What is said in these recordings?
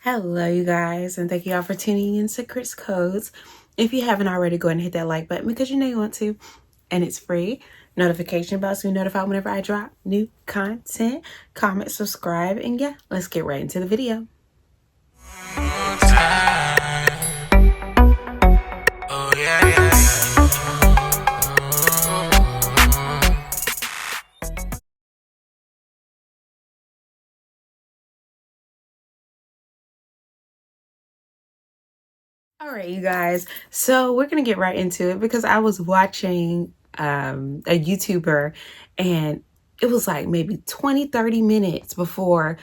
Hello, you guys, and thank you all for tuning in to Chris Codes. If you haven't already, go ahead and hit that like button because you know you want to, and it's free. Notification bell so you're notified whenever I drop new content. Comment, subscribe, and yeah, let's get right into the video. All right, you guys, so we're gonna get right into it because I was watching a YouTuber, and it was like maybe 20-30 minutes before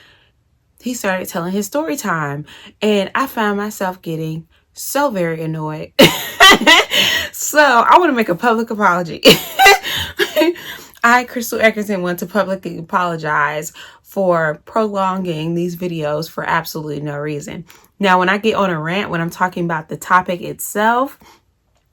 he started telling his story time, and I found myself getting so very annoyed. So I want to make a public apology. I, Crystal Eckerton, want to publicly apologize for prolonging these videos for absolutely no reason. Now, when I get on a rant, when I'm talking about the topic itself,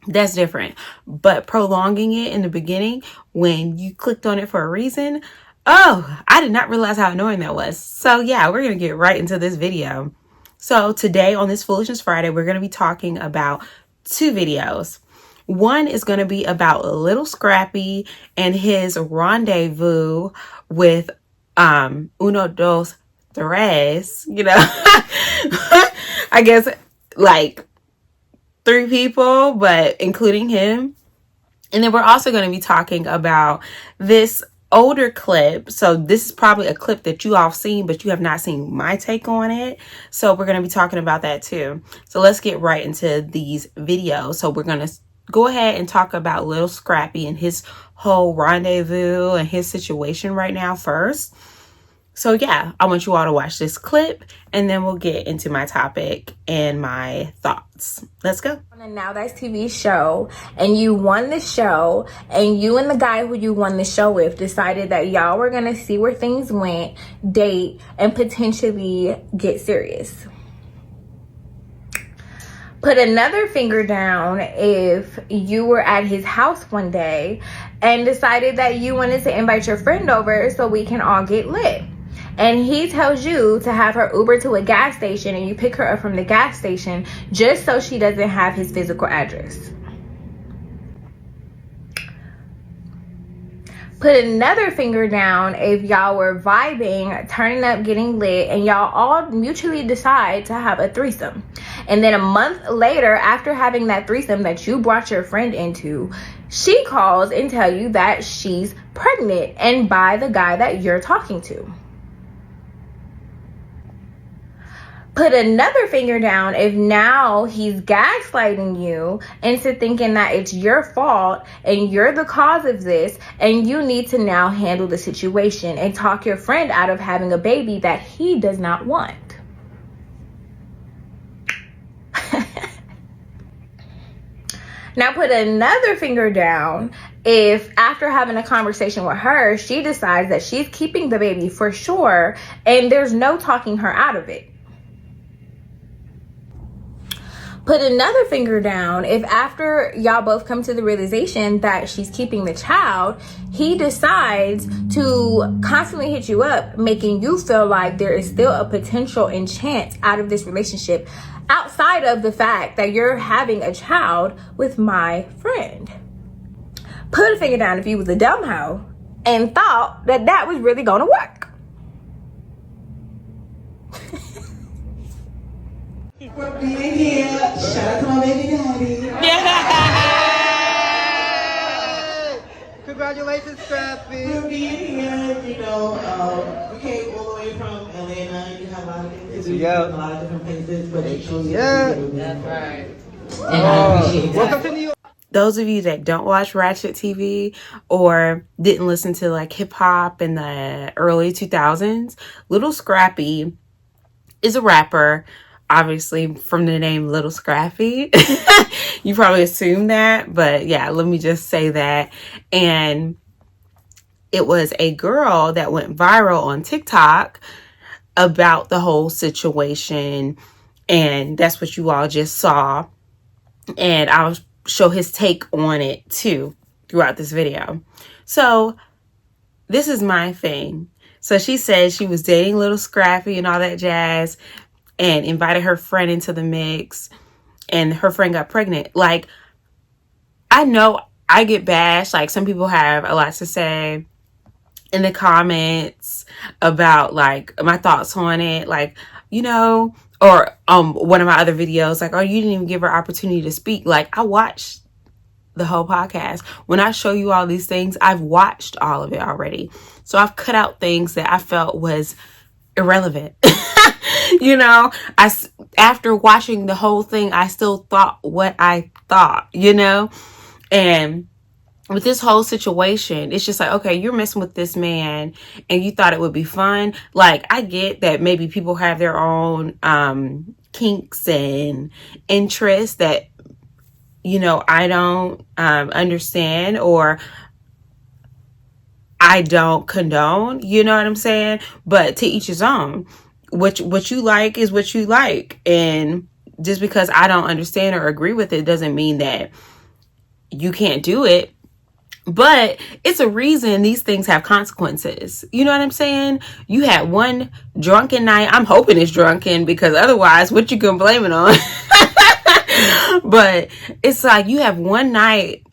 that's different. But prolonging it in the beginning, when you clicked on it for a reason, oh, I did not realize how annoying that was. So yeah, we're going to get right into this video. So today on this Foolishness Friday, we're going to be talking about two videos. One is going to be about Lil Scrappy and his rendezvous with uno, dos, tres, I guess like 3 people, but including him. And then we're also going to be talking about this older clip. So this is probably a clip that you all seen, but you have not seen my take on it. So we're going to be talking about that too. So let's get right into these videos. So we're going to go ahead and talk about Lil Scrappy and his whole rendezvous and his situation right now first. So yeah, I want you all to watch this clip and then we'll get into my topic and my thoughts. Let's go. On a Now That's TV show, and you won the show, and you and the guy who you won the show with decided that y'all were gonna see where things went, date, and potentially get serious. Put another finger down if you were at his house one day and decided that you wanted to invite your friend over so we can all get lit. And he tells you to have her Uber to a gas station and you pick her up from the gas station just so she doesn't have his physical address. Put another finger down if y'all were vibing, turning up, getting lit, and y'all all mutually decide to have a threesome. And then a month later, after having that threesome that you brought your friend into, she calls and tell you that she's pregnant and by the guy that you're talking to. Put another finger down if now he's gaslighting you into thinking that it's your fault and you're the cause of this and you need to now handle the situation and talk your friend out of having a baby that he does not want. Now put another finger down if after having a conversation with her, she decides that she's keeping the baby for sure and there's no talking her out of it. Put another finger down if after y'all both come to the realization that she's keeping the child, he decides to constantly hit you up, making you feel like there is still a potential and chance out of this relationship outside of the fact that you're having a child with my friend. Put a finger down if you was a dumb hoe and thought that that was really gonna work. For being here. Shout out to my baby daddy. Yeah. Congratulations, Scrappy. For being here, we came all the way from Atlanta. You have a lot of things to do, a lot of different places, but they chose you. That's right. And I appreciate that. Welcome to New York. Those of you that don't watch Ratchet TV or didn't listen to like hip hop in the early 2000s, Lil Scrappy is a rapper. Obviously, from the name Lil Scrappy, you probably assume that, but yeah, let me just say that. And it was a girl that went viral on TikTok about the whole situation, and that's what you all just saw. And I'll show his take on it too throughout this video. So this is my thing. So she said she was dating Lil Scrappy and all that jazz. and invited her friend into the mix, and her friend got pregnant. Like, I know I get bashed. Like, some people have a lot to say in the comments about like my thoughts on it, like, you know, or one of my other videos, like, oh, you didn't even give her opportunity to speak. Like, I watched the whole podcast. When I show you all these things, I've watched all of it already. So I've cut out things that I felt was irrelevant. You know, after watching the whole thing, I still thought what I thought, you know. And with this whole situation, it's just like, okay, you're messing with this man and you thought it would be fun. Like, I get that maybe people have their own kinks and interests that, you know, I don't understand, or I don't condone, you know what I'm saying? But to each his own. What you like is what you like. And just because I don't understand or agree with it doesn't mean that you can't do it. But it's a reason these things have consequences. You know what I'm saying? You had one drunken night. I'm hoping it's drunken, because otherwise, what you gonna blame it on? But it's like you have one night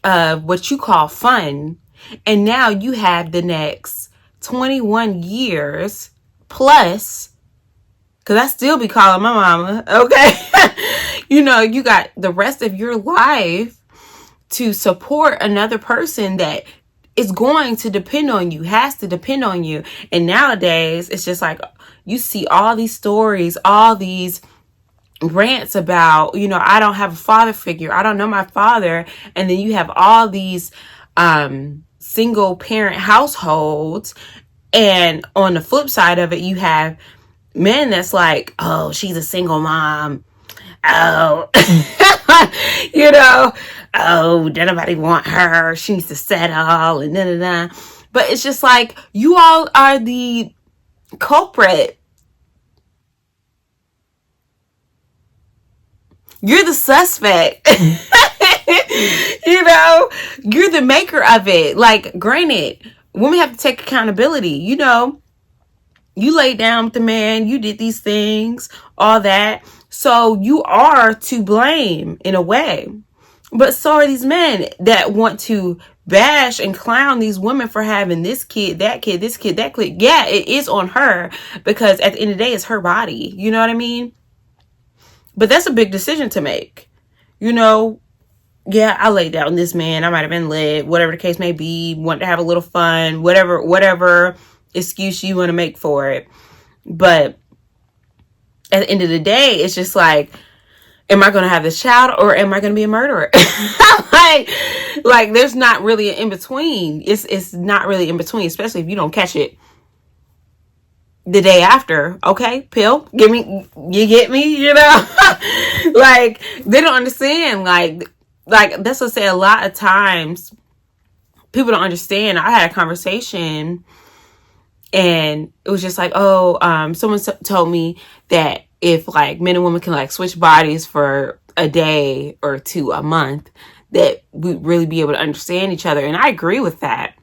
of what you call fun, and now you have the next 21 years plus, because I still be calling my mama, okay? You know, you got the rest of your life to support another person that is going to depend on you, has to depend on you. And nowadays, it's just like you see all these stories, all these rants about, you know, I don't have a father figure, I don't know my father. And then you have all these single parent households. And on the flip side of it, you have men that's like, oh, she's a single mom. Oh, you know, oh, don't nobody want her. She needs to settle and da. But it's just like, you all are the culprit. You're the suspect. You know, you're the maker of it. Like, granted, women have to take accountability. You know, you laid down with the man, you did these things, all that. So you are to blame in a way. But so are these men that want to bash and clown these women for having this kid, that kid, this kid, that kid. Yeah, it is on her, because at the end of the day, it's her body. You know what I mean? But that's a big decision to make. You know, yeah, I laid down this man. I might have been lit, whatever the case may be, want to have a little fun, whatever excuse you want to make for it. But at the end of the day, it's just like, am I going to have this child, or am I going to be a murderer? like there's not really an in-between. It's not really in between, especially if you don't catch it the day after. Okay, pill, you get me, you know? Like, they don't understand. Like that's what I say, a lot of times people don't understand. I had a conversation and it was just like, oh, someone told me that if like men and women can like switch bodies for a day or two, a month, that we'd really be able to understand each other. And I agree with that,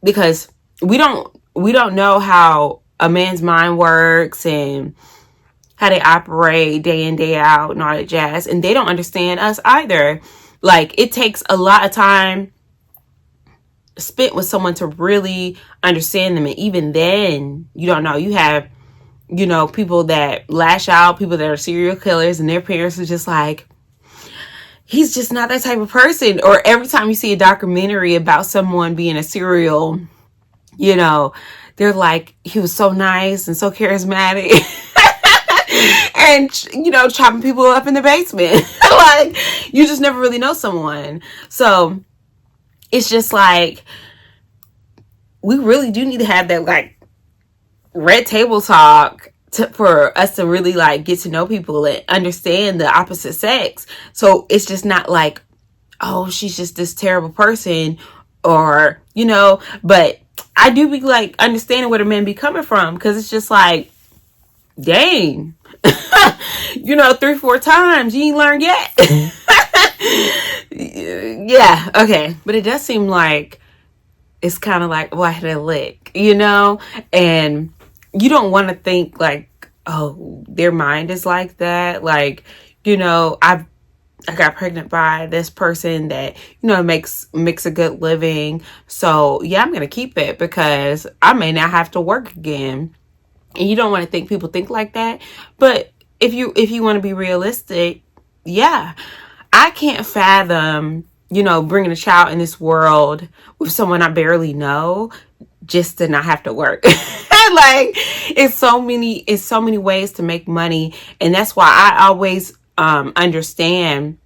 because we don't know how a man's mind works and how they operate day in, day out and all that jazz. And they don't understand us either. Like, it takes a lot of time spent with someone to really understand them. And even then, you don't know. You have, you know, people that lash out, people that are serial killers, and their parents are just like, he's just not that type of person. Or every time you see a documentary about someone being a serial, you know, they're like, he was so nice and so charismatic. And, you know, chopping people up in the basement. Like, you just never really know someone. So it's just like, we really do need to have that like red table talk for us to really like get to know people and understand the opposite sex. So it's just not like, oh, she's just this terrible person, or, you know. But I do be like understanding where the men be coming from, because it's just like, dang, you know, 3-4 times you ain't learned yet. Yeah, okay. But it does seem like it's kind of like, well, I had a lick, you know. And you don't want to think like oh, their mind is like that. Like, you know, I got pregnant by this person that, you know, makes a good living. So yeah, I'm going to keep it because I may not have to work again. And you don't want to think people think like that. But if you want to be realistic, yeah, I can't fathom, you know, bringing a child in this world with someone I barely know just to not have to work. Like, it's so many ways to make money. And that's why I always understand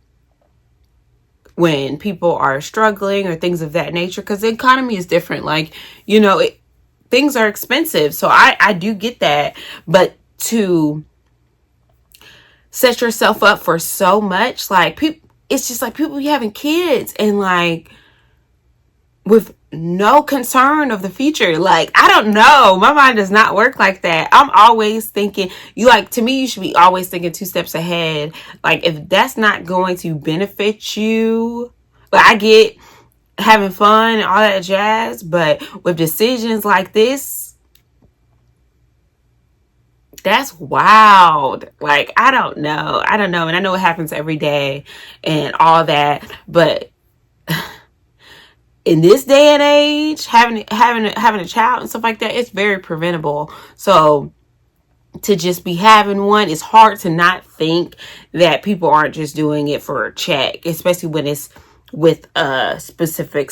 when people are struggling or things of that nature, because the economy is different. Like, you know, things are expensive. So I do get that. But to set yourself up for so much, like, people, it's just like people be having kids and like with no concern of the future. Like, I don't know. My mind does not work like that. I'm always thinking, to me, you should be always thinking 2 steps ahead. Like, if that's not going to benefit you, but I get having fun and all that jazz, but with decisions like this, that's wild. Like, I don't know. And I know it happens every day and all that, but in this day and age, having a child and stuff like that, it's very preventable. So to just be having one, it's hard to not think that people aren't just doing it for a check, especially when it's with a specific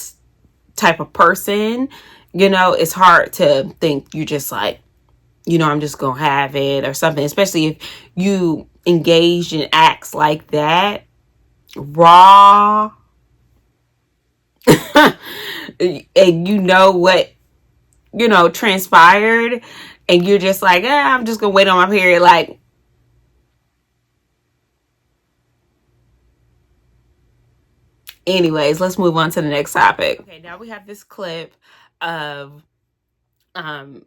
type of person. You know, it's hard to think you just like, you know, I'm just gonna have it or something, especially if you engaged in acts like that, raw, and you know what, you know, transpired, and you're just like, I'm just gonna wait on my period. Like, anyways, let's move on to the next topic. Okay, now we have this clip of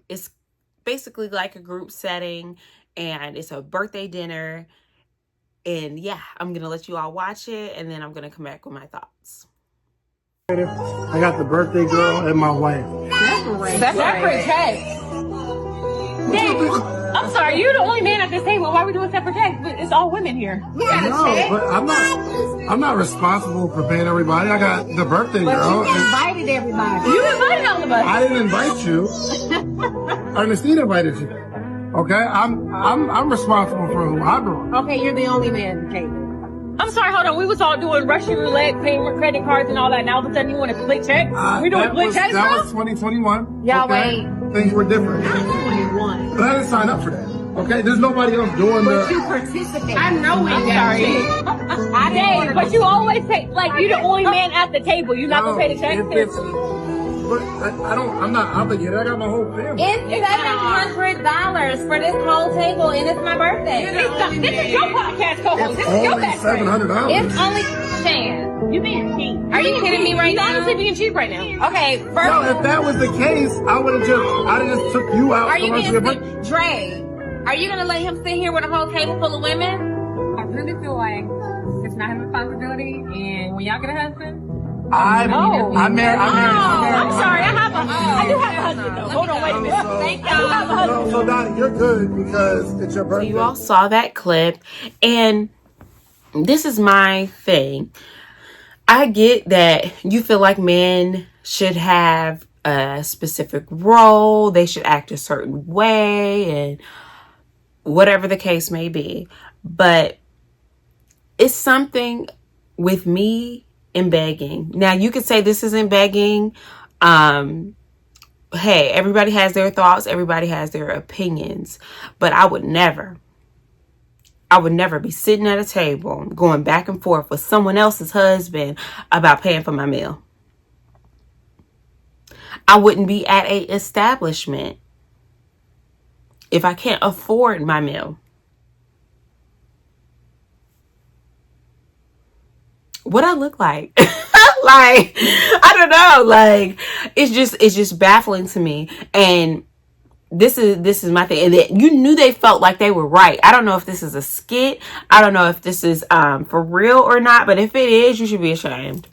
it's basically like a group setting, and it's a birthday dinner, and yeah, I'm gonna let you all watch it, and then I'm gonna come back with my thoughts. I got the birthday girl and my wife. Separate checks. I'm sorry, you're the only man at this table. Why are we doing separate checks? It's all women here. No, but I'm not responsible for paying everybody. I got the birthday girl. You invited everybody. You invited all of us. I didn't invite you. Ernestine invited you. Okay, I'm responsible for who I brought. Okay, you're the only man at the table. I'm sorry, hold on. We was all doing Russian roulette, paying with credit cards and all that. Now all of a sudden you want to split checks? We doing split checks, bro? That was 2021. Y'all okay? wait. Things were different. 21. But I didn't sign up for that. Okay, there's nobody else doing But you participate. I know it. I'm sorry. I did. But you always pay, like, you're the only man at the table. You're not going to pay the checks? But I'm not obligated. I got my whole family. It's $700 for this whole table, and it's my birthday. This is your podcast co-host. This is your best friend. $700. It's only Shan. You being cheap? Are you kidding me right now? You're honestly being cheap right now. Okay, first. No, if that was the case, I'd have just took you out. Are you being Dre? Are you gonna let him sit here with a whole table full of women? I really feel like it's not his responsibility, and when y'all get a husband. I'm married. I'm sorry. I do have a husband though. Hold on, wait a minute. Thank you. So Donnie, you're good because it's your birthday. So you all saw that clip, and this is my thing. I get that you feel like men should have a specific role. They should act a certain way and whatever the case may be. But it's something with me in begging. Now, you could say this isn't begging. Hey, everybody has their thoughts. Everybody has their opinions. But I would never be sitting at a table going back and forth with someone else's husband about paying for my meal. I wouldn't be at a establishment if I can't afford my meal. What I look like? Like, I don't know. Like, it's just baffling to me. And this is my thing. And that you knew they felt like they were right. I don't know if this is a skit. I don't know if this is for real or not. But if it is, you should be ashamed.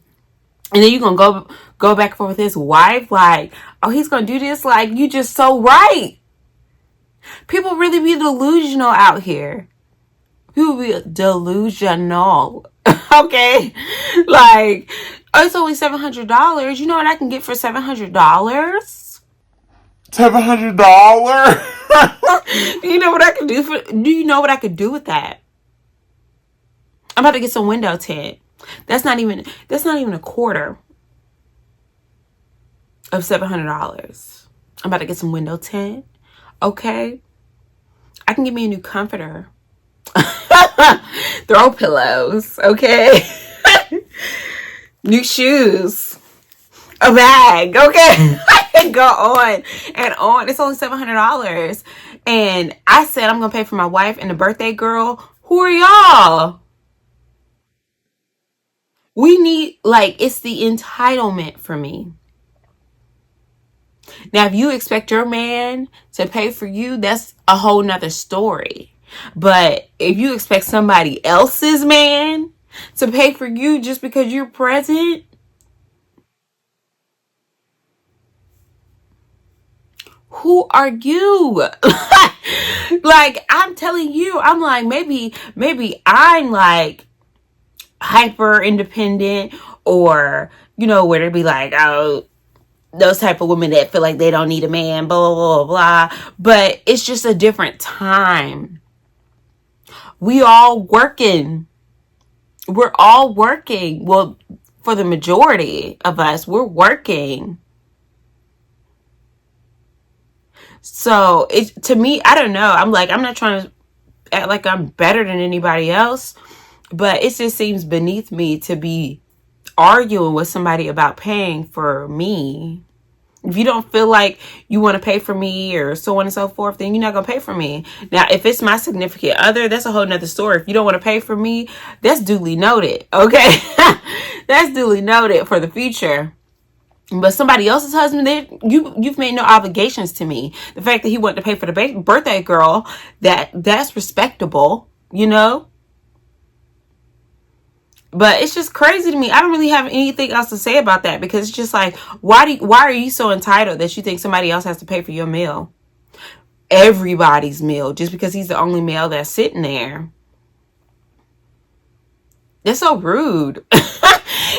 And then you're gonna go back and forth with his wife, like, oh, he's gonna do this. Like, you just so right. People really be delusional out here. People be delusional. Okay? Like, oh, it's only $700. You know what I can get for $700? $700? Do you know what I could do do you know what I could do with that? I'm about to get some window tint. That's not even a quarter of $700. I'm about to get some window tint. Okay? I can get me a new comforter. Throw pillows, okay? New shoes. A bag, okay? I can go on and on. It's only $700. And I said I'm going to pay for my wife and the birthday girl. Who are y'all? We need, like, it's the entitlement for me. Now, if you expect your man to pay for you, that's a whole nother story. But if you expect somebody else's man to pay for you just because you're present, who are you? Like, I'm telling you, I'm like, maybe I'm like hyper independent, or, you know, where they'd be like, oh, those type of women that feel like they don't need a man, blah, blah, blah, blah. But it's just a different time. We all working. We're all working. Well, for the majority of us, we're working. So to me, I don't know. I'm like, I'm not trying to act like I'm better than anybody else, but it just seems beneath me to be arguing with somebody about paying for me. If you don't feel like you want to pay for me or so on and so forth, then you're not going to pay for me. Now, if it's my significant other, that's a whole nother story. If you don't want to pay for me, that's duly noted. Okay. That's duly noted for the future. But somebody else's husband, you've made no obligations to me. The fact that he wanted to pay for the birthday girl, that's respectable, you know? But it's just crazy to me. I don't really have anything else to say about that, because it's just like, why are you so entitled that you think somebody else has to pay for your meal? Everybody's meal, just because he's the only male that's sitting there. That's so rude.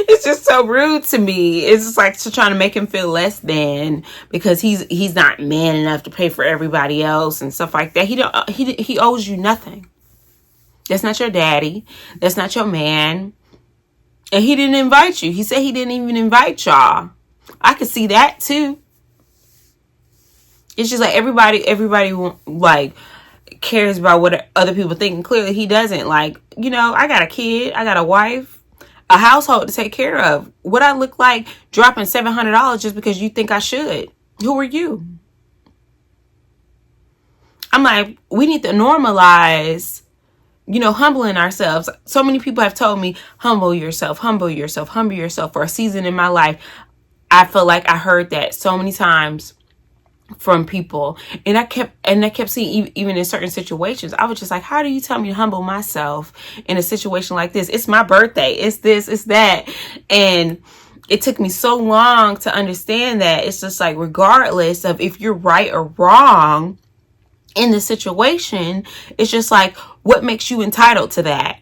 It's just so rude to me. It's just like trying to make him feel less than because he's not man enough to pay for everybody else and stuff like that. He owes you nothing. That's not your daddy. That's not your man. And he didn't invite you. He said he didn't even invite y'all. I could see that too. It's just like everybody like cares about what other people think, and clearly he doesn't. Like, you know, I got a kid, I got a wife, a household to take care of. What I look like dropping $700 just because you think I should? Who are you? I'm like, we need to normalize, you know, humbling ourselves. So many people have told me, humble yourself, humble yourself, humble yourself. For a season in my life, I feel like I heard that so many times from people, and I kept seeing, even in certain situations, I was just like, how do you tell me to humble myself in a situation like this? It's my birthday, it's this, it's that. And it took me so long to understand that it's just like, regardless of if you're right or wrong in the situation, it's just like, what makes you entitled to that?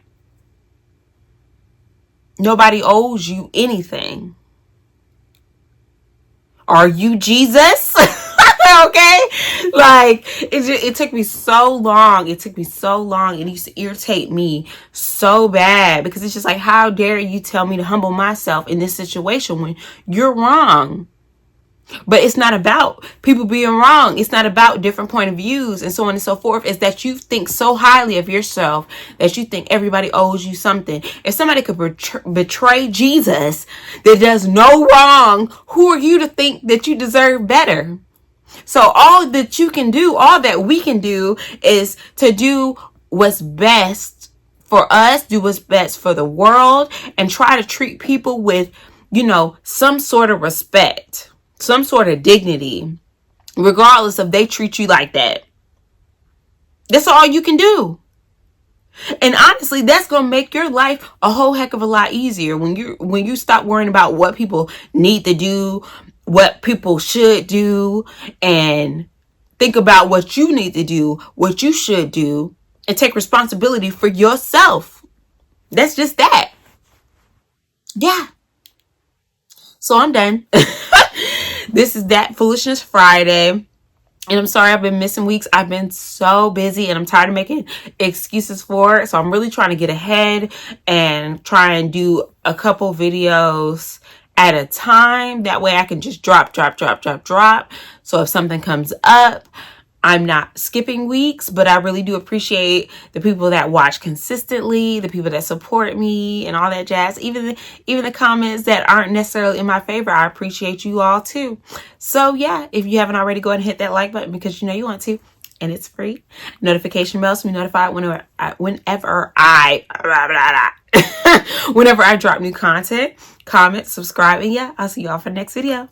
Nobody owes you anything. Are you Jesus? Okay, like it took me so long. It took me so long. It used to irritate me so bad, because it's just like, how dare you tell me to humble myself in this situation when you're wrong? But it's not about people being wrong. It's not about different point of views and so on and so forth. It's that you think so highly of yourself that you think everybody owes you something. If somebody could betray Jesus that does no wrong, who are you to think that you deserve better? So all that you can do, all that we can do, is to do what's best for us, do what's best for the world, and try to treat people with, you know, some sort of respect, some sort of dignity, regardless if they treat you like that. That's all you can do. And honestly, that's going to make your life a whole heck of a lot easier when you stop worrying about what people need to do, what people should do, and think about what you need to do, what you should do, and take responsibility for yourself. That's just that. Yeah. So I'm done. This is that Foolishness Friday. And I'm sorry I've been missing weeks. I've been so busy and I'm tired of making excuses for it. So I'm really trying to get ahead and try and do a couple videos at a time. That way I can just drop. So if something comes up, I'm not skipping weeks, but I really do appreciate the people that watch consistently, the people that support me and all that jazz. Even the comments that aren't necessarily in my favor, I appreciate you all too. So yeah, if you haven't already, go ahead and hit that like button because you know you want to, and it's free. Notification bells to be notified whenever I drop new content. Comment, subscribe, and yeah, I'll see you all for the next video.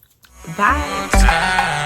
Bye.